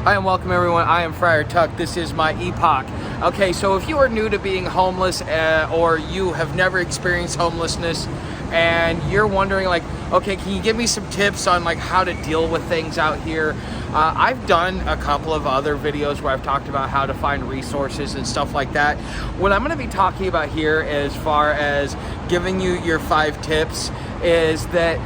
Hi and welcome everyone, I am Friar Tuck, this is my epoch. Okay, so if you are new to being homeless or you have never experienced homelessness and you're wondering like, okay, can you give me some tips on like how to deal with things out here? I've done a couple of other videos where I've talked about how to find resources and stuff like that. What I'm going to be talking about here as far as giving you your 5 tips is that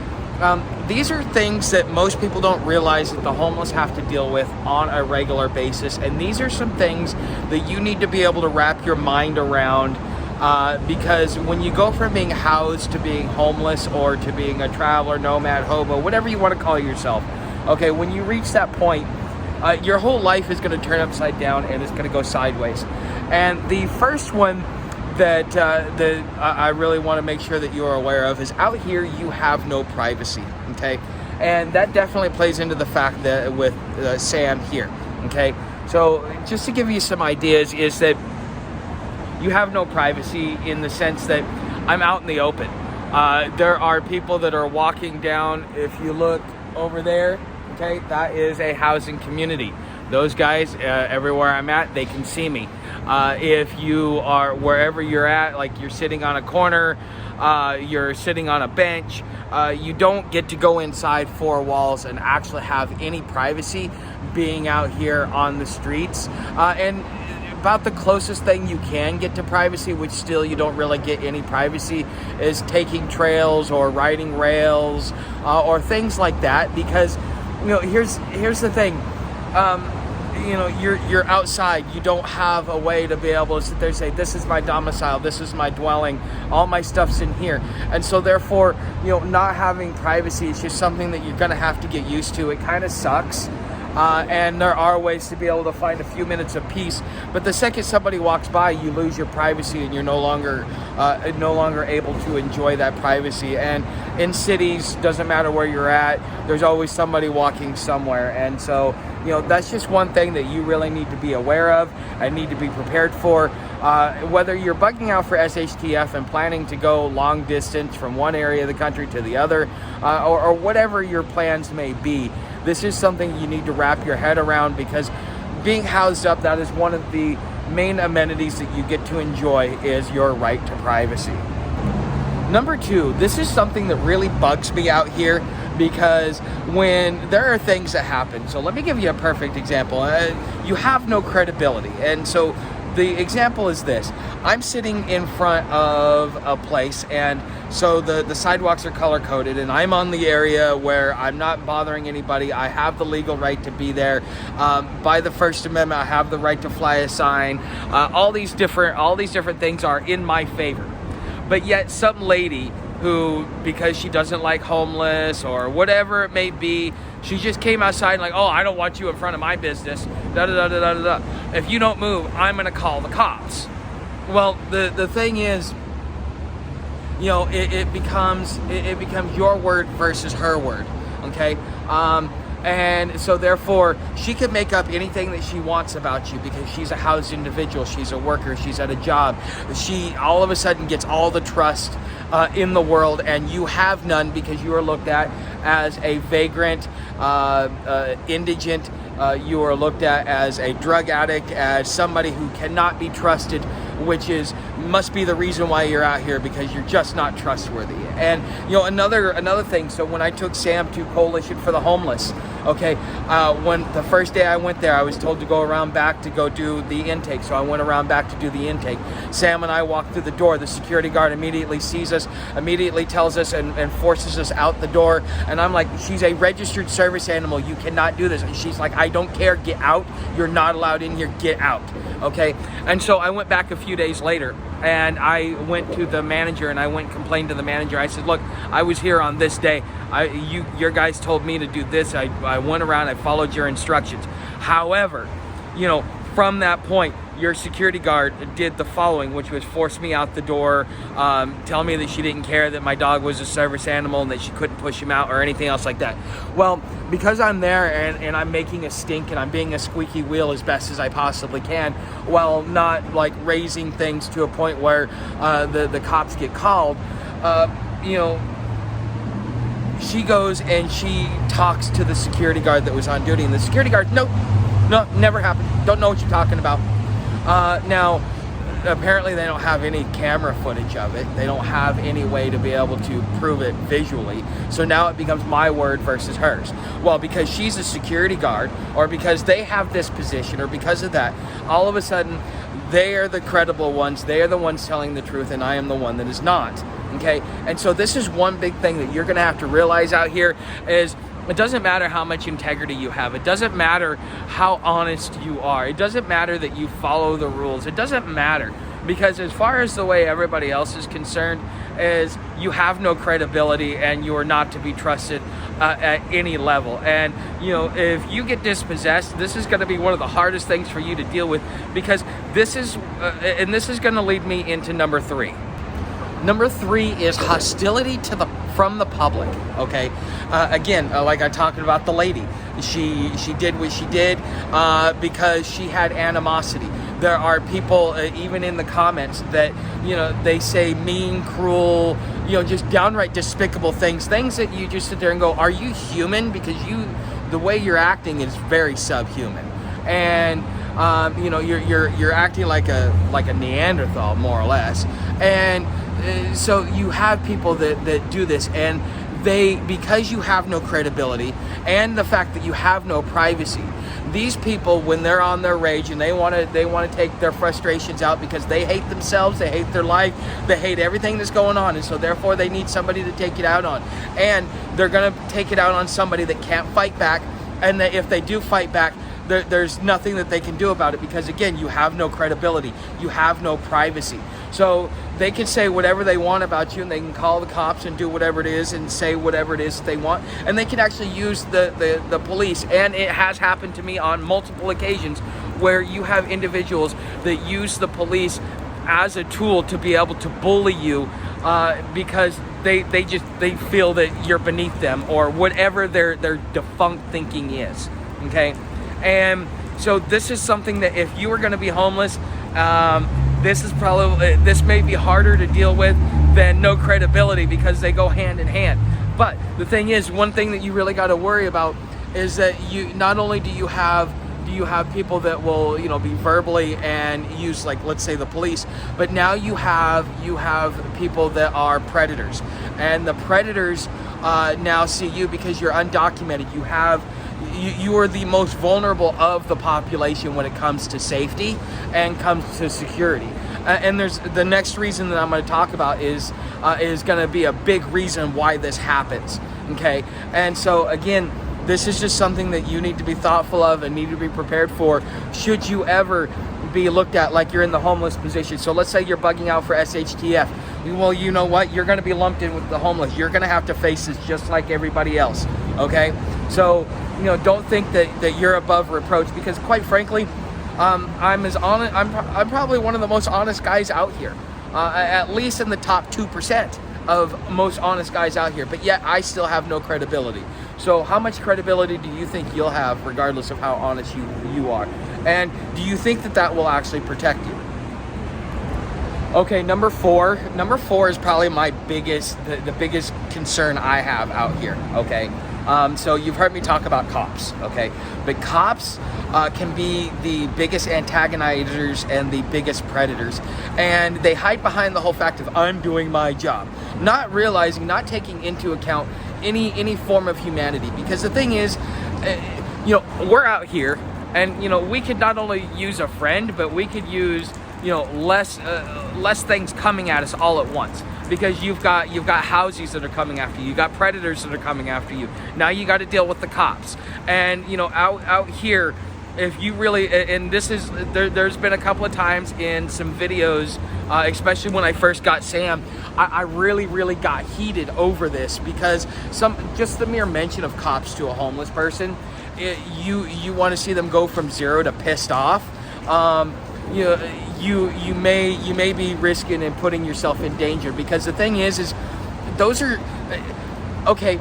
these are things that most people don't realize that the homeless have to deal with on a regular basis, and these are some things that you need to be able to wrap your mind around because when you go from being housed to being homeless or to being a traveler, nomad, hobo, whatever you want to call yourself, okay, when you reach that point, your whole life is going to turn upside down and it's going to go sideways. And the first one that I really want to make sure that you are aware of is out here you have no privacy, okay? And that definitely plays into the fact that with Sam here, okay? So just to give you some ideas is that you have no privacy in the sense that I'm out in the open. There are people that are walking down. If you look over there, okay, that is a housing community. Those guys, everywhere I'm at, they can see me. If you are wherever you're at, like you're sitting on a corner, you're sitting on a bench, you don't get to go inside 4 walls and actually have any privacy being out here on the streets. And about the closest thing you can get to privacy, which still you don't really get any privacy, is taking trails or riding rails or things like that. Because, you know, here's the thing. You know, you're outside. You don't have a way to be able to sit there and say, this is my domicile, this is my dwelling, all my stuff's in here. And so therefore, you know, not having privacy is just something that you're going to have to get used to. It kind of sucks. And there are ways to be able to find a few minutes of peace, but the second somebody walks by, you lose your privacy and you're no longer able to enjoy that privacy. And in cities, doesn't matter where you're at, there's always somebody walking somewhere. And so, you know, that's just one thing that you really need to be aware of and need to be prepared for. Whether you're bugging out for SHTF and planning to go long distance from one area of the country to the other, or whatever your plans may be, this is something you need to wrap your head around, because being housed up, that is one of the main amenities that you get to enjoy, is your right to privacy. Number 2, this is something that really bugs me out here, because when there are things that happen, so let me give you a perfect example. You have no credibility, and so the example is this. I'm sitting in front of a place, and so the sidewalks are color-coded, and I'm on the area where I'm not bothering anybody. I have the legal right to be there. By the First Amendment, I have the right to fly a sign. All these different things are in my favor. But yet some lady who, because she doesn't like homeless or whatever it may be, she just came outside and like, oh, I don't want you in front of my business, da-da-da-da-da-da. If you don't move, I'm going to call the cops. Well, the thing is, you know, it becomes your word versus her word, okay? And so therefore, she can make up anything that she wants about you because she's a housed individual, she's a worker, she's at a job. She all of a sudden gets all the trust in the world, and you have none because you are looked at as a vagrant, indigent. You are looked at as a drug addict, as somebody who cannot be trusted, which must be the reason why you're out here, because you're just not trustworthy. And you know, another thing, so when I took Sam to Coalition for the Homeless, okay, when the first day I went there, I was told to go around back to go do the intake, so I went around back to do the intake. Sam and I walked through the door. The security guard immediately sees us, immediately tells us and forces us out the door, and I'm like, she's a registered service animal, you cannot do this. And she's like, I don't care, get out, you're not allowed in here, get out. Okay, and so I went back a few days later, and I went to the manager, and I went and complained to the manager. I said, look, I was here on this day. Your guys told me to do this. I went around, I followed your instructions. However, you know, from that point, your security guard did the following, which was force me out the door, tell me that she didn't care that my dog was a service animal and that she couldn't push him out or anything else like that. Well, because I'm there and I'm making a stink and I'm being a squeaky wheel as best as I possibly can, while not like raising things to a point where the cops get called, you know, she goes and she talks to the security guard that was on duty, and the security guard, nope, No, never happened. Don't know what you're talking about. Now, apparently they don't have any camera footage of it. They don't have any way to be able to prove it visually. So now it becomes my word versus hers. Well, because she's a security guard, or because they have this position, or because of that, all of a sudden they are the credible ones. They are the ones telling the truth, and I am the one that is not. Okay? And so this is one big thing that you're going to have to realize out here is, it doesn't matter how much integrity you have. It doesn't matter how honest you are. It doesn't matter that you follow the rules. It doesn't matter, because as far as the way everybody else is concerned, is you have no credibility and you are not to be trusted at any level. And if you get dispossessed, this is going to be one of the hardest things for you to deal with, because this is going to lead me into number 3. Number 3 is hostility from the public. Okay, again, like I talked about the lady, she did what she did because she had animosity. There are people even in the comments that they say mean, cruel, just downright despicable things that you just sit there and go, are you human? Because the way you're acting is very subhuman, and you're acting like a Neanderthal, more or less. And so you have people that do this, and because you have no credibility and the fact that you have no privacy, these people, when they're on their rage and they want to take their frustrations out because they hate themselves, they hate their life, they hate everything that's going on, and so therefore they need somebody to take it out on, and they're going to take it out on somebody that can't fight back, and that if they do fight back, there's nothing that they can do about it, because again, you have no credibility, you have no privacy. So they can say whatever they want about you, and they can call the cops and do whatever it is and say whatever it is they want, and they can actually use the police. And it has happened to me on multiple occasions where you have individuals that use the police as a tool to be able to bully you because they feel that you're beneath them, or whatever their defunct thinking is. Okay, and so this is something that if you are going to be homeless, this may be harder to deal with than no credibility, because they go hand in hand. But the thing is, one thing that you really got to worry about is that you not only do you have people that will be verbally and use, like, let's say the police, but now you have people that are predators, and the predators now see you because you're undocumented. You are the most vulnerable of the population when it comes to safety and comes to security. And there's the next reason that I'm going to talk about is going to be a big reason why this happens. Okay, and so again, this is just something that you need to be thoughtful of and need to be prepared for, should you ever be looked at like you're in the homeless position. So let's say you're bugging out for SHTF. Well, you know what? You're going to be lumped in with the homeless. You're going to have to face this just like everybody else. Okay, so don't think that you're above reproach, because quite frankly, I'm as honest. I'm probably one of the most honest guys out here, at least in the top 2% of most honest guys out here. But yet I still have no credibility. So how much credibility do you think you'll have, regardless of how honest you are? And do you think that will actually protect you? Okay, number four is probably my the biggest concern I have out here. Okay. So you've heard me talk about cops, okay? But cops can be the biggest antagonizers and the biggest predators. And they hide behind the whole fact of, I'm doing my job. Not realizing, not taking into account any form of humanity. Because the thing is, we're out here, and, we could not only use a friend, but we could use, less things coming at us all at once. Because you've got houses that are coming after you. You've got predators that are coming after you. Now you got to deal with the cops. And out here, if you really, and this is there's been a couple of times in some videos, especially when I first got Sam, I really got heated over this, because just the mere mention of cops to a homeless person, you want to see them go from 0 to pissed off. You may be risking and putting yourself in danger, because the thing is those are okay.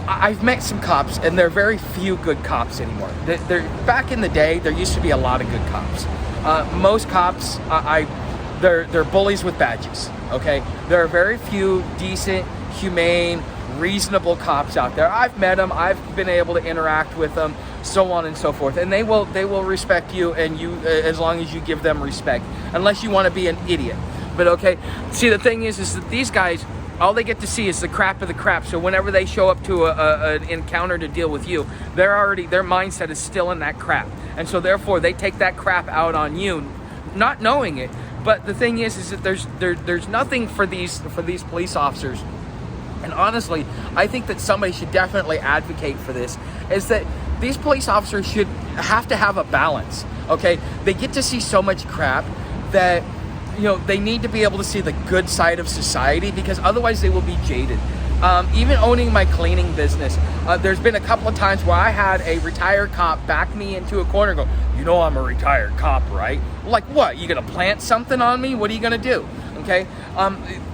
I've met some cops, and there are very few good cops anymore. Back in the day, there used to be a lot of good cops. Most cops, they're bullies with badges. Okay, there are very few decent, humane, reasonable cops out there. I've met them. I've been able to interact with them. so on and so forth. And they will respect you, and you as long as you give them respect, unless you want to be an idiot. But okay, see, the thing is that these guys, all they get to see is the crap of the crap. So whenever they show up to an encounter to deal with you, their mindset is still in that crap, and so therefore they take that crap out on you, not knowing it. But the thing is that there's nothing for these police officers. And honestly, I think that somebody should definitely advocate for this, is that these police officers should have to have a balance, okay? They get to see so much crap that, they need to be able to see the good side of society, because otherwise they will be jaded. Even owning my cleaning business, there's been a couple of times where I had a retired cop back me into a corner and go, I'm a retired cop, right? Like, what? You gonna plant something on me? What are you gonna do? Okay?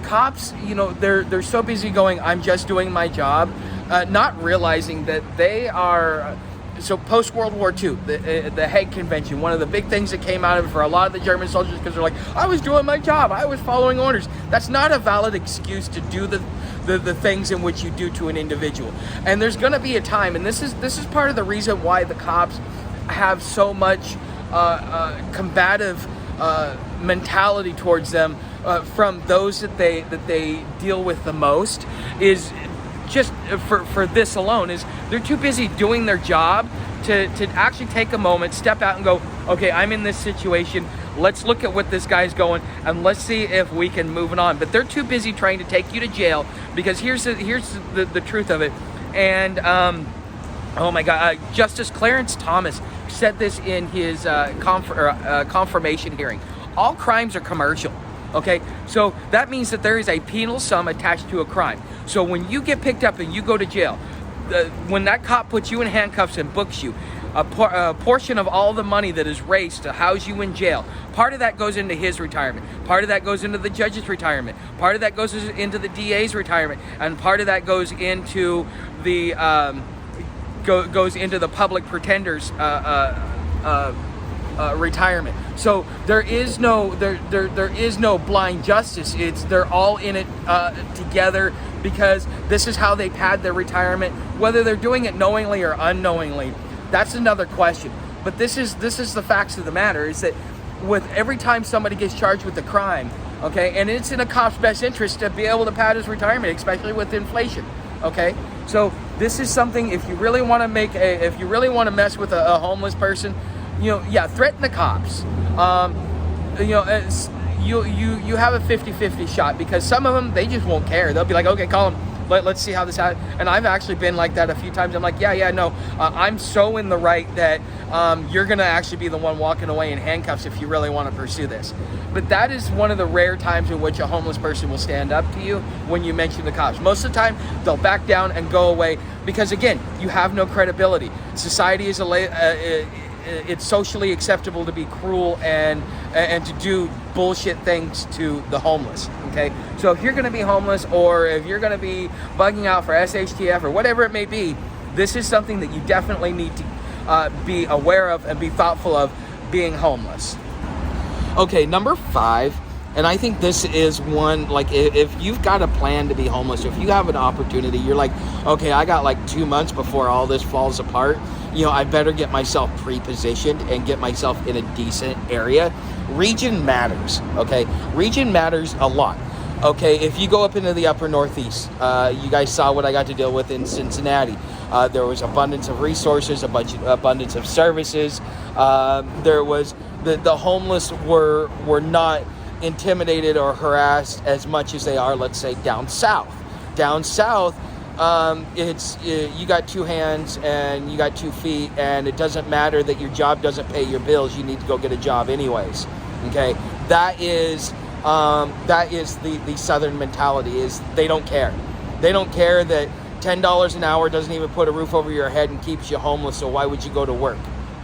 Cops, they're so busy going, I'm just doing my job, not realizing that they are... So post-World War II, the Hague Convention, one of the big things that came out of it for a lot of the German soldiers, because they're like, I was doing my job, I was following orders. That's not a valid excuse to do the things in which you do to an individual. And there's going to be a time, and this is part of the reason why the cops have so much combative mentality towards them from those that they deal with the most, is just for this alone, is they're too busy doing their job to actually take a moment, step out and go, okay, I'm in this situation, let's look at what this guy's going, and let's see if we can move it on. But they're too busy trying to take you to jail, because here's the truth of it. And oh my God, Justice Clarence Thomas said this in his confirmation hearing. All crimes are commercial. Okay, so that means that there is a penal sum attached to a crime. So when you get picked up and you go to jail, when that cop puts you in handcuffs and books you, a portion of all the money that is raised to house you in jail, part of that goes into his retirement, part of that goes into the judge's retirement, part of that goes into the DA's retirement, and part of that goes into the public pretender's retirement. So there is no blind justice. They're all in it together, because this is how they pad their retirement. Whether they're doing it knowingly or unknowingly, that's another question. But this is the facts of the matter, is that with every time somebody gets charged with a crime, okay, and it's in a cop's best interest to be able to pad his retirement, especially with inflation, okay? So this is something, if you really want to mess with a homeless person, threaten the cops. You have a 50-50 shot, because some of them, they just won't care. They'll be like, okay, call them. Let's see how this happens. And I've actually been like that a few times. I'm like, no, I'm so in the right that you're going to actually be the one walking away in handcuffs if you really want to pursue this. But that is one of the rare times in which a homeless person will stand up to you when you mention the cops. Most of the time, they'll back down and go away, because, again, you have no credibility. Society is it's socially acceptable to be cruel and to do bullshit things to the homeless, okay? So if you're going to be homeless, or if you're going to be bugging out for SHTF or whatever it may be, this is something that you definitely need to be aware of and be thoughtful of, being homeless. Okay, number 5, and I think this is one, like, if you've got a plan to be homeless, if you have an opportunity, you're like, okay, I got like 2 months before all this falls apart, I better get myself pre-positioned and get myself in a decent area. Region matters, okay? Region matters a lot. Okay, if you go up into the upper Northeast, you guys saw what I got to deal with in Cincinnati. There was abundance of resources, abundance of services. There was the homeless were not intimidated or harassed as much as they are, let's say, down south. Down south, you got 2 hands and you got 2 feet, and it doesn't matter that your job doesn't pay your bills. You need to go get a job anyways. Okay, that is the Southern mentality. Is they don't care. They don't care that $10 an hour doesn't even put a roof over your head and keeps you homeless. So why would you go to work?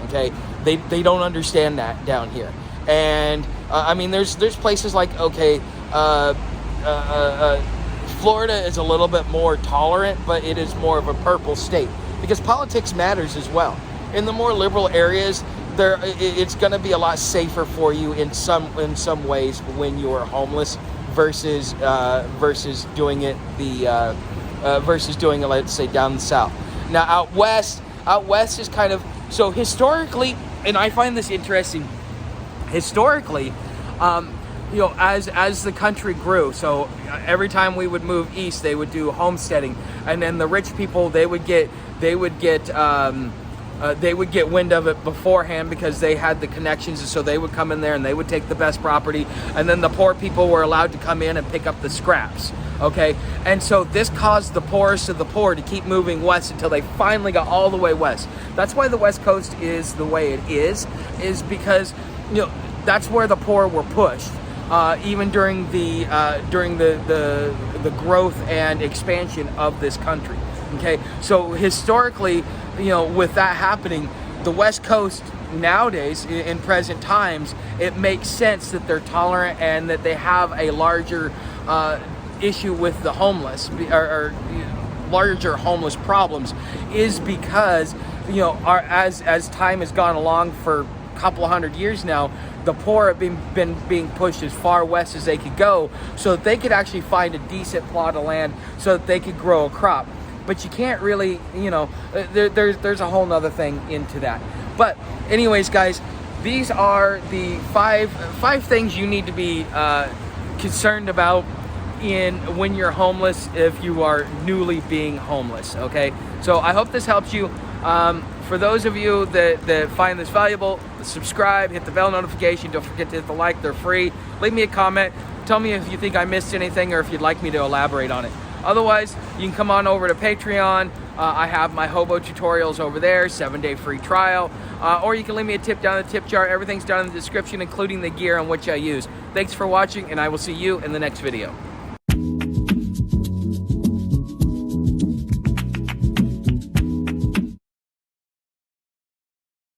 Okay, they don't understand that down here. And I mean, there's places like, okay, Florida is a little bit more tolerant, but it is more of a purple state, because politics matters as well. In the more liberal areas, it's going to be a lot safer for you in some ways when you are homeless versus doing it let's say down south. Now out west is kind of So historically, and I find this interesting, historically, as the country grew, so every time we would move east, they would do homesteading, and then the rich people, they would get wind of it beforehand because they had the connections, and so they would come in there and they would take the best property, and then the poor people were allowed to come in and pick up the scraps. Okay, and so this caused the poorest of the poor to keep moving west until they finally got all the way west. That's why the West Coast is the way it is because that's where the poor were pushed. Even during the growth and expansion of this country. Okay, so historically, with that happening, the West Coast nowadays, in present times, it makes sense that they're tolerant and that they have a larger issue with the homeless or larger homeless problems, is because as time has gone along for a couple of 100 years now, the poor have been being pushed as far west as they could go so that they could actually find a decent plot of land so that they could grow a crop. But you can't really, there's a whole nother thing into that. But anyways, guys, these are the five things you need to be concerned about when you're homeless, if you are newly being homeless. Okay, so I hope this helps you. For those of you that find this valuable, subscribe, hit the bell notification, don't forget to hit the like, they're free. Leave me a comment, tell me if you think I missed anything or if you'd like me to elaborate on it. Otherwise, you can come on over to Patreon. I have my hobo tutorials over there, 7-day free trial. Or you can leave me a tip down in the tip jar. Everything's down in the description, including the gear on which I use. Thanks for watching, and I will see you in the next video.